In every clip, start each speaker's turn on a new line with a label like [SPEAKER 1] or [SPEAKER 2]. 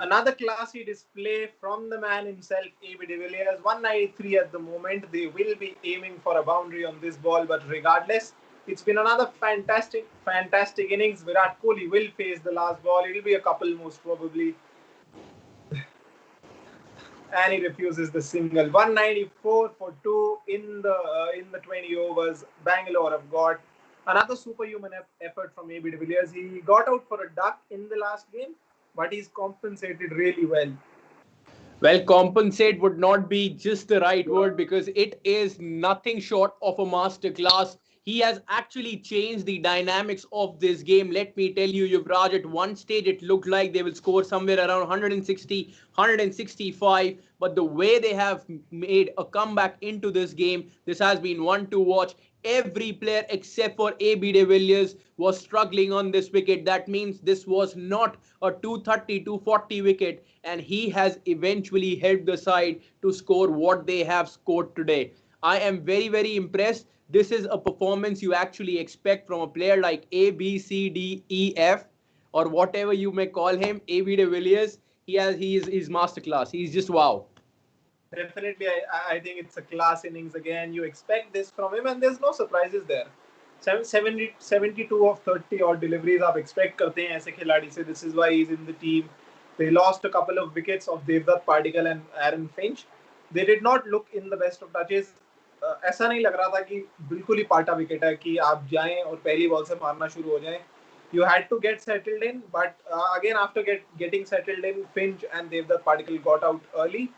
[SPEAKER 1] Another classy display from the man himself, AB de Villiers. 193 at the moment. They will be aiming for a boundary on this ball, but regardless, it's been another fantastic innings. Virat Kohli will face the last ball. It'll be a couple most probably, and he refuses the single. 194 for two in the 20 overs. Bangalore have got another superhuman effort from AB de Villiers. He got out for a duck in the last game, but he's compensated really well.
[SPEAKER 2] Well, compensate would not be just the right word because it is nothing short of a masterclass. He has actually changed the dynamics of this game. Let me tell you, Yuvraj, at one stage it looked like they will score somewhere around 160, 165. But the way they have made a comeback into this game, this has been one to watch. Every player except for AB de Villiers was struggling on this wicket. That means this was not a 230, 240 wicket, and he has eventually helped the side to score what they have scored today. I am very, very impressed. This is a performance you actually expect from a player like A, B, C, D, E, F, or whatever you may call him, AB de Villiers. He's masterclass. He's just wow.
[SPEAKER 1] Definitely, I think it's a class innings again. You expect this from him, and there's no surprises there. 72 of 30 और deliveries आप expect करते हैं ऐसे खिलाड़ी से. This is why he's in the team. They lost a couple of wickets of Devdutt, Padikkal and Aaron Finch. They did not look in the best of touches. ऐसा नहीं लग रहा था कि बिल्कुल ही पाटा विकेट है कि आप जाएं और पहली बॉल से मारना शुरू हो जाएं. You had to get settled in, but again after getting settled in, Finch and Devdutt Padikkal got out early.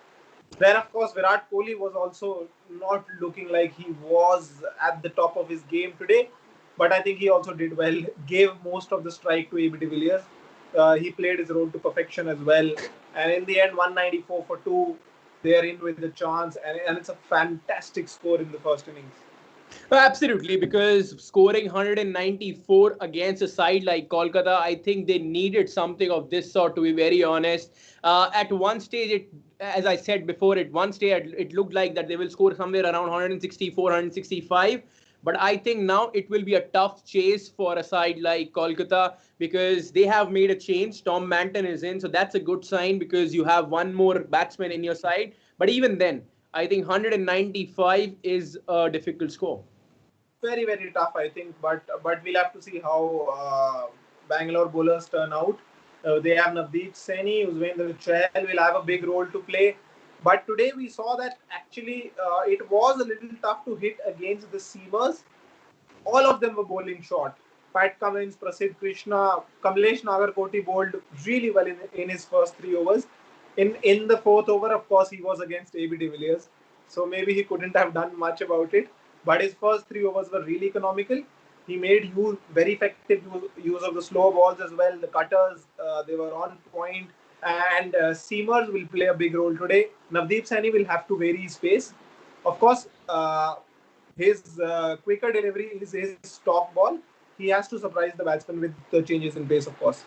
[SPEAKER 1] Then, of course, Virat Kohli was also not looking like he was at the top of his game today. But I think he also did well, gave most of the strike to AB de Villiers. He played his role to perfection as well. And in the end, 194 for two, they're in with the chance. And it's a fantastic score in the first innings.
[SPEAKER 2] Absolutely, because scoring 194 against a side like Kolkata, I think they needed something of this sort, to be very honest. At one stage, as I said before, at one stage, it looked like that they will score somewhere around 164, 165. But I think now it will be a tough chase for a side like Kolkata because they have made a change. Tom Manton is in, so that's a good sign because you have one more batsman in your side. But even then, I think 195 is a difficult score.
[SPEAKER 1] Very tough, I think. But we'll have to see how Bangalore bowlers turn out. They have Navdeep Saini, Yuzvendra Chahal will have a big role to play. But today we saw that actually it was a little tough to hit against the seamers. All of them were bowling short. Pat Cummins, Prasidh Krishna, Kamlesh Nagarkoti bowled really well in his first 3 overs. In the fourth over, of course, he was against AB de Villiers, so maybe he couldn't have done much about it. But his first 3 overs were really economical. He made very effective use of the slow balls as well. The cutters, they were on point. And seamers will play a big role today. Navdeep Saini will have to vary his pace. Of course, his quicker delivery is his top ball. He has to surprise the batsman with the changes in pace, of course.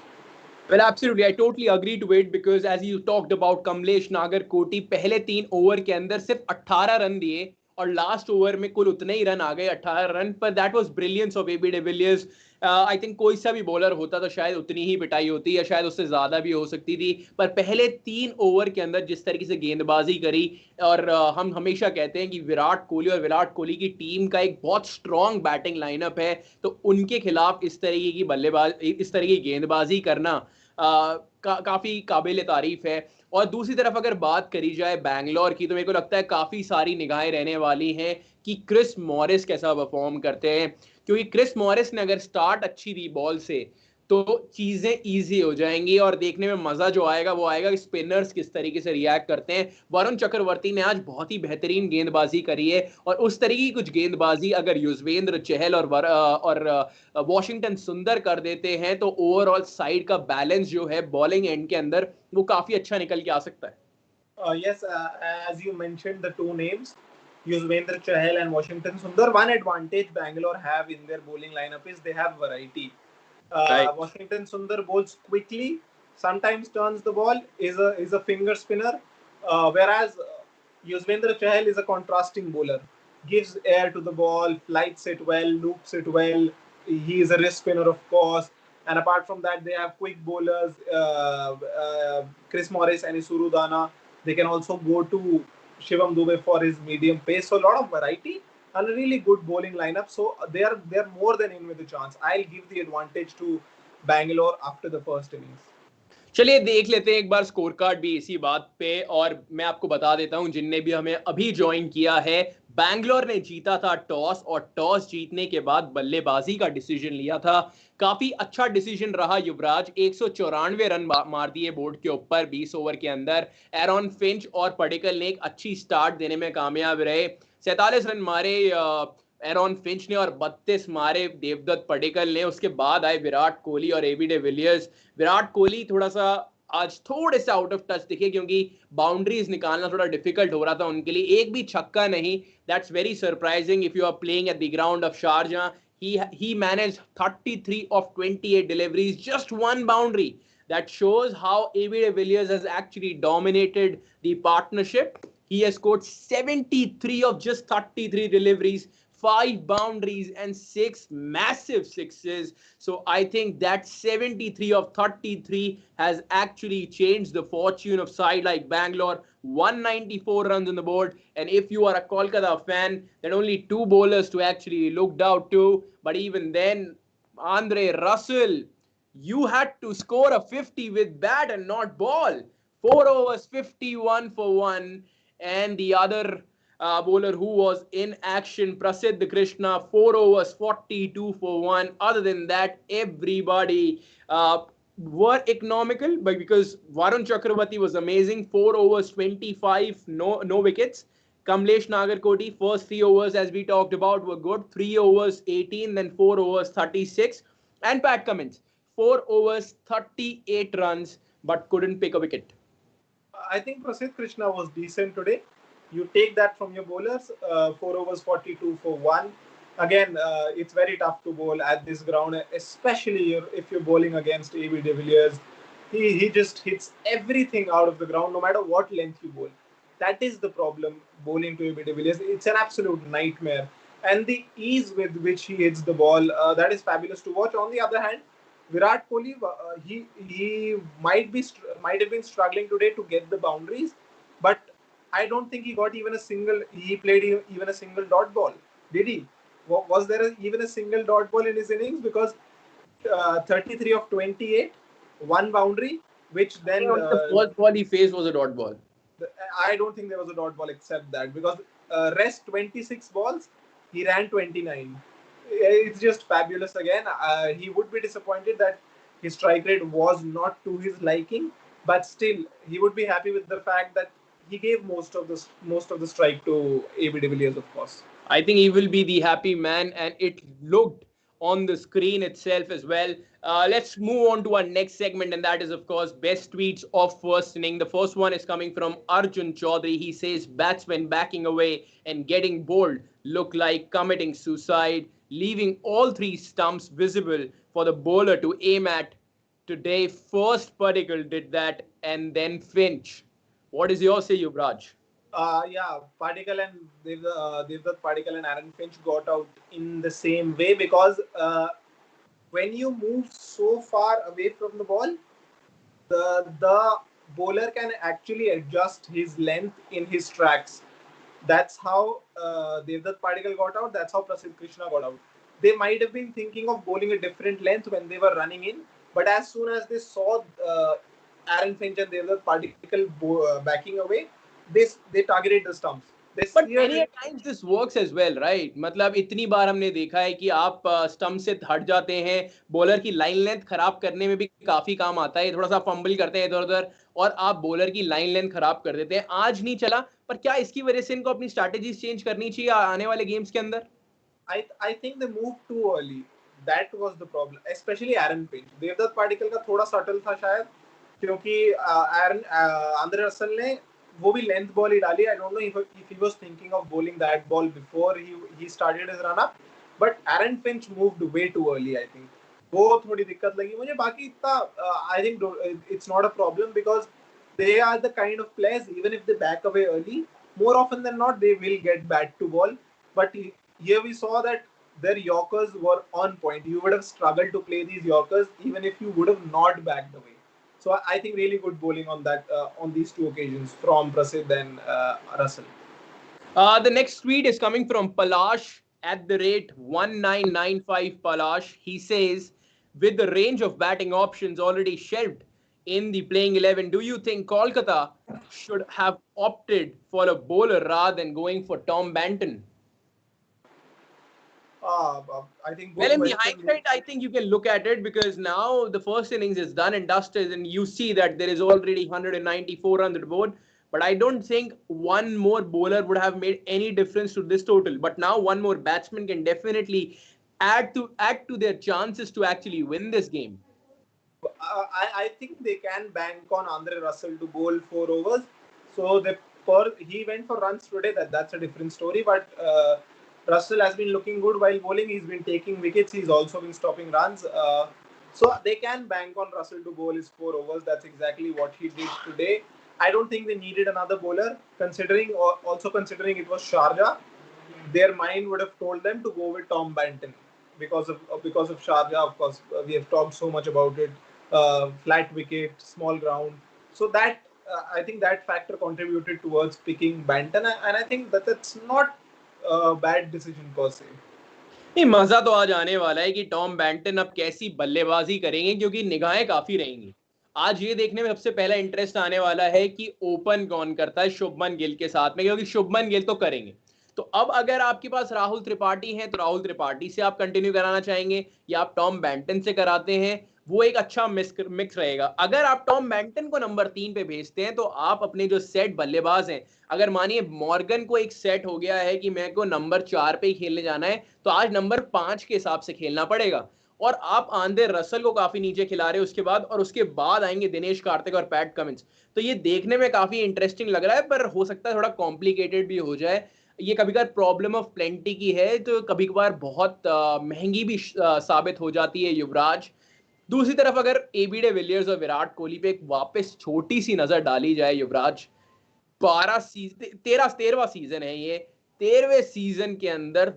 [SPEAKER 2] Well, absolutely. I totally agree to it because as you talked about Kamlesh Nagarkoti पहले 3 over के अंदर सिर्फ 18 run दिए और last over में कुल उतने ही run आ गए 18 रन पर that was brilliance of AB de Villiers I think कोई सा भी बॉलर होता तो शायद उतनी ही पिटाई होती या शायद उससे ज्यादा भी हो सकती थी पर पहले 3 ओवर के अंदर जिस तरीके से गेंदबाजी करी और हम हमेशा कहते हैं कि विराट कोहली की टीम का एक बहुत स्ट्रॉन्ग बैटिंग लाइनअप है तो उनके खिलाफ इस तरह की गेंदबाजी करना काफी काबिल तारीफ है और दूसरी तरफ अगर बात करी जाए बैंगलोर की तो मेरे को लगता है काफी सारी निगाहें रहने वाली हैं कि क्रिस मॉरिस कैसा परफॉर्म करते हैं क्योंकि क्रिस मॉरिस ने अगर स्टार्ट अच्छी दी बॉल से तो चीजें इजी हो जाएंगी और देखने में मजा जो आएगा वो आएगा कि स्पिनर्स किस तरीके से रिएक्ट करते हैं वरुण चक्रवर्ती ने आज बहुत ही बेहतरीन गेंदबाजी करी है और उस तरीके की कुछ गेंदबाजी अगर युजवेंद्र चहल और वॉशिंगटन सुंदर कर देते हैं तो ओवरऑल साइड का बैलेंस जो है बॉलिंग एंड के अंदर वो काफी अच्छा निकल के आ सकता है
[SPEAKER 1] Yes, as you mentioned the two names, Yuzvendra Chahal and Washington Sundar. One advantage Bangalore have in their bowling lineup is they have variety.
[SPEAKER 2] Right.
[SPEAKER 1] Washington Sundar bowls quickly, sometimes turns the ball, is a finger spinner, whereas Yuzvendra Chahal is a contrasting bowler. Gives air to the ball, flights it well, loops it well. He is a wrist spinner, of course. And apart from that, they have quick bowlers, Chris Morris and Isuru Dana. They can also go to Shivam Dube for his medium pace. So a lot of variety and a really good bowling lineup. So they are more than in with a chance. I'll give the advantage to Bangalore after the first innings.
[SPEAKER 2] चलिए देख लेते हैं एक बार score card भी इसी बात पे। और मैं आपको बता देता हूं जिनने भी हमें अभी ज्वाइन किया है, बैंगलोर ने जीता था टॉस, और टॉस जीतने के बाद बल्लेबाजी का डिसीजन लिया था। काफी अच्छा डिसीजन रहा युवराज, 194 रन मार दिए बोर्ड के ऊपर 20 ओवर के अंदर। एरॉन फिंच और पडिक्कल ने एक अच्छी स्टार्ट देने में कामयाब रहे। 47 रन मारे एरॉन फिंच ने और 32 मारे देवदत्त पडिक्कल ने। उसके बाद आए विराट कोहली और AB de Villiers. Virat Kohli थोड़ा सा आज थोड़े से आउट ऑफ टच दिखे, क्योंकि बाउंड्रीज निकालना थोड़ा डिफिकल्ट हो रहा था उनके लिए। एक भी छक्का नहीं, that's very surprising if you are playing at the ground of Sharjah. he managed 33 of 28 deliveries, just one boundary. That shows how AB de Villiers has actually dominated the partnership. He has scored 73 of just 33 deliveries, 5 boundaries, and 6 massive sixes. So I think that 73 of 33 has actually changed the fortune of side like Bangalore. 194 runs on the board. And if you are a Kolkata fan, then only two bowlers to actually looked out to. But even then, Andre Russell, you had to score a 50 with bat and not ball. 4 overs, 51 for one. And the other bowler who was in action, Prasidh Krishna, 4 overs, 42 for one. Other than that, everybody were economical, but because Varun Chakravarthy was amazing, 4 overs, 25, no wickets. Kamlesh Nagarkoti, first 3 overs, as we talked about, were good. 3 overs, 18, then 4 overs, 36. And Pat Cummins, 4 overs, 38 runs, but couldn't pick a wicket.
[SPEAKER 1] I think Prasidh Krishna was decent today. You take that from your bowlers, 4 overs, 42 for one. Again, it's very tough to bowl at this ground, especially if you're bowling against AB de Villiers. He just hits everything out of the ground, no matter what length you bowl. That is the problem bowling to AB de Villiers. It's an absolute nightmare. And the ease with which he hits the ball, that is fabulous to watch. On the other hand, Virat Kohli, he might have been struggling today to get the boundaries, but I don't think he got even a single. He played even a single dot ball. Did he? Was there even a single dot ball in his innings? Because 33 of 28, one boundary, which
[SPEAKER 2] I think
[SPEAKER 1] then
[SPEAKER 2] only the first ball he faced was a dot ball.
[SPEAKER 1] I don't think there was a dot ball except that, because rest 26 balls, he ran 29. It's just fabulous again. He would be disappointed that his strike rate was not to his liking, but still he would be happy with the fact that he gave most of the strike to AB de Villiers, of course.
[SPEAKER 2] I think he will be the happy man, and it looked on the screen itself as well. Let's move on to our next segment, and that is, of course, best tweets of first inning. The first one is coming from Arjun Chaudhary. He says, batsmen backing away and getting bold look like committing suicide, leaving all three stumps visible for the bowler to aim at. Today, first Padikkal did that, and then Finch. What is your say, Yuvraj?
[SPEAKER 1] Yeah, Padikkal and Devdutt Padikkal and Aaron Finch got out in the same way, because when you move so far away from the ball, the bowler can actually adjust his length in his tracks. That's how Devdutt Padikkal got out. That's how Prasidh Krishna got out. They might have been thinking of bowling a different length when they were running in, but as soon as they saw Aaron Finch and Devdutt Padikkal backing away, they targeted the stumps. They
[SPEAKER 2] but
[SPEAKER 1] steered
[SPEAKER 2] many
[SPEAKER 1] it.
[SPEAKER 2] Times this works as well, right? मतलब इतनी बार हमने देखा है कि आप stump से हट जाते हैं, बॉलर की लाइन लेंथ खराब करने में भी काफी काम आता है। थोड़ा सा फंबल करते हैं इधर उधर और आप बॉलर की लाइन लेंथ खराब कर देते हैं। आज नहीं चला, पर क्या इसकी वजह से इनको अपनी स्ट्रैटेजीज चेंज करनी चाहिए आने वाले गेम्स के अंदर?
[SPEAKER 1] I think they moved too early. That was the problem, especially Aaron Finch. Devdutt Padikkal का थोड़ा सटल था शायद, क्योंकि Aaron आंद्रे रसल ने वो भी लेंथ बॉल ही डाली. I don't know if he was thinking of bowling that ball before he started his run up, but Aaron Finch moved way too early. I think वो थोड़ी दिक्कत लगी मुझे. बाकी इतना I think it's not a problem, because they are the kind of players, even if they back away early, more often than not they will get bat to ball. But here we saw that their Yorkers were on point. You would have struggled to play these Yorkers even if you would have not backed away. So I think really good bowling on that on these two occasions from Prasidh and Russell.
[SPEAKER 2] The next tweet is coming from Palash at the rate 1995 Palash. He says, with the range of batting options already shelved in the playing 11, do you think Kolkata should have opted for a bowler rather than going for Tom Banton?
[SPEAKER 1] I think
[SPEAKER 2] Well,
[SPEAKER 1] both
[SPEAKER 2] in the
[SPEAKER 1] questions.
[SPEAKER 2] hindsight, I think you can look at it because now the first innings is done and dusted, and you see that there is already 194 on the board. But I don't think one more bowler would have made any difference to this total. But now one more batsman can definitely add to their chances to actually win this game.
[SPEAKER 1] I think they can bank on Andre Russell to bowl 4 overs. So he went for runs today. That's a different story. But Russell has been looking good while bowling. He's been taking wickets. He's also been stopping runs. So they can bank on Russell to bowl his 4 overs. That's exactly what he did today. I don't think they needed another bowler, considering it was Sharjah. Their mind would have told them to go with Tom Banton because of Sharjah. Of course, we have talked so much about it. Flat wicket, small ground. So that I think that factor contributed towards picking Banton, and I think that's not a bad decision per se.
[SPEAKER 2] नहीं, मजा तो आज आने वाला है कि Tom Banton अब कैसी बल्लेबाजी करेंगे क्योंकि निगाहें काफी रहेंगी। आज ये देखने में सबसे पहला इंटरेस्ट आने वाला है कि ओपन कौन करता है शुभमन गिल के साथ में, क्योंकि शुभमन गिल तो करेंगे। तो अब अगर आपके पास राहुल त्रिपाठी हैं तो राहुल त्रिपाठी से आप कंटिन्यू कराना चाहेंगे या आप टॉम बैंटन से कराते हैं, वो एक अच्छा मिक्स रहेगा। अगर आप टॉम बैंटन को नंबर 3 पे भेजते हैं तो आप अपने जो सेट बल्लेबाज हैं, अगर मानिए मॉर्गन को एक सेट हो गया है कि मेरे को नंबर 4 पे ही खेलने जाना है, तो आज नंबर 5 के हिसाब से खेलना पड़ेगा। और आप आंद्रे रसल को काफी नीचे खिला रहे हो उसके बाद, और उसके बाद आएंगे दिनेश कार्तिक और पैट कमिंस। तो ये देखने में काफी इंटरेस्टिंग लग रहा है, पर हो सकता है थोड़ा कॉम्प्लिकेटेड भी हो जाए। ये कभी कभार प्रॉब्लम ऑफ प्लेंटी की है, तो कभी कभार बहुत महंगी भी साबित हो जाती है युवराज। दूसरी तरफ अगर एबीडे विलियर्स और विराट कोहली पे एक वापस छोटी सी नजर डाली जाए, युवराज 13वां सीजन है ये, 13वें सीजन के अंदर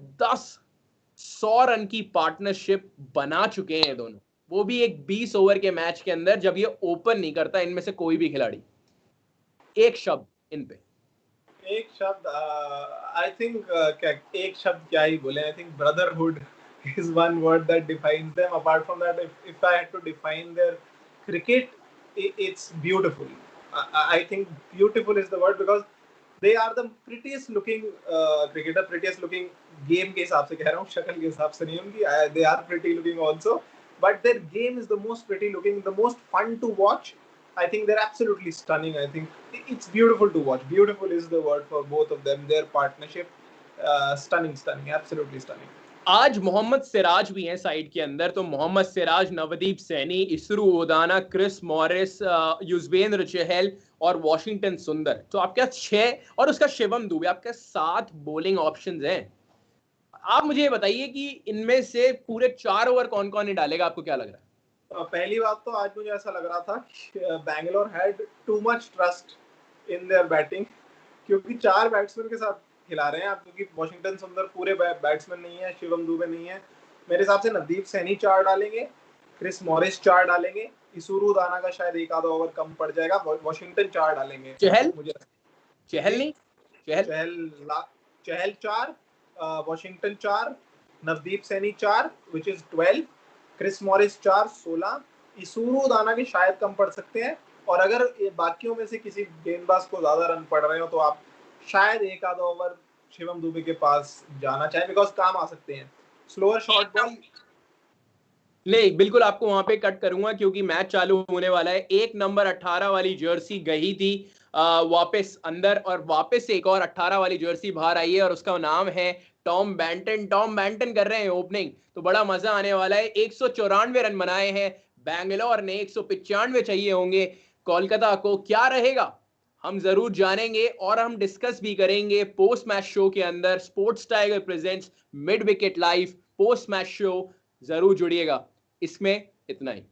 [SPEAKER 2] 100 रन की पार्टनरशिप बना चुके हैं दोनों, वो भी एक 20 ओवर के मैच के अंदर जब ये ओपन नहीं करता इनमें से कोई भी खिलाड़ी। एक शब्द इन पे।
[SPEAKER 1] एक शब्द आई थिंक क्या एक शब्द क्या ही बोले, I think brotherhood is one word that defines them. Apart from that, if I had to define their cricket, it's beautiful. I think beautiful is the word because they are the prettiest looking cricketer, prettiest looking game के हिसाब से कह रहा हूँ, शक्ल के हिसाब से नहीं उनकी. They are pretty looking also, but their game is the most pretty looking, the most fun to watch. I think they're absolutely stunning. I think it's beautiful to watch. Beautiful is the word for both of them. Their partnership, stunning, stunning, absolutely stunning.
[SPEAKER 2] आज मोहम्मद सिराज भी हैं side के अंदर, तो Mohammad Siraj, Navdeep Saini, इसरू Udana, Chris Morris, Yuzvendra Chahal और Washington सुंदर। तो आपके पास 6 और उसका शिवम दुबे, आपके 7 बॉलिंग ऑप्शंस हैं। आप मुझे ये बताइए कि इनमें से पूरे 4 ओवर कौन कौन ही डालेगा, आपको क्या लग रहा है?
[SPEAKER 1] पहली बात तो आज मुझे ऐसा लग रहा था कि Bangalore had too much trust in their batting, क्योंकि 4 बैट्समैन के साथ खिला रहे हैं आप, क्योंकि वॉशिंगटन सुंदर पूरे बैट्समैन नहीं है, शिवम दुबे नहीं है। मेरे हिसाब से नवदीप सैनी 4 डालेंगे, क्रिस मॉरिस 4 डालेंगे, इसुरु दाना का शायद एक आधा ओवर कम पड़ जाएगा, वॉशिंगटन 4 डालेंगे।
[SPEAKER 2] चहल
[SPEAKER 1] मुझे
[SPEAKER 2] चहल नहीं
[SPEAKER 1] Chahal 4, Washington 4, Navdeep Saini 4 which is 12, Chris Morris 4 16, Isuru Udana के शायद कम पड़ सकते हैं। और अगर बाकियों में से किसी गेंदबाज को ज्यादा रन पड़ रहे हो तो आप शायद एक आधा ओवर शिवम दुबे के पास जाना चाहे, बिकॉज काम आ सकते हैं स्लोअर शॉर्ट बॉल।
[SPEAKER 2] नहीं, बिल्कुल आपको वहां पे कट करूंगा क्योंकि मैच चालू होने वाला है। 1 नंबर 18 वाली जर्सी गई थी वापस अंदर, और वापस से एक और 18 वाली जर्सी बाहर आई है और उसका नाम है टॉम बैंटन। टॉम बैंटन कर रहे हैं ओपनिंग, तो बड़ा मजा आने वाला है। 194 रन बनाए हैं बैंगलोर ने, 195 चाहिए होंगे कोलकाता को। क्या रहेगा हम जरूर जानेंगे और हम डिस्कस भी करेंगे पोस्ट मैच शो के अंदर। Sports tiger presents mid wicket live post match show, जरूर जुड़िएगा। इसमें इतना ही।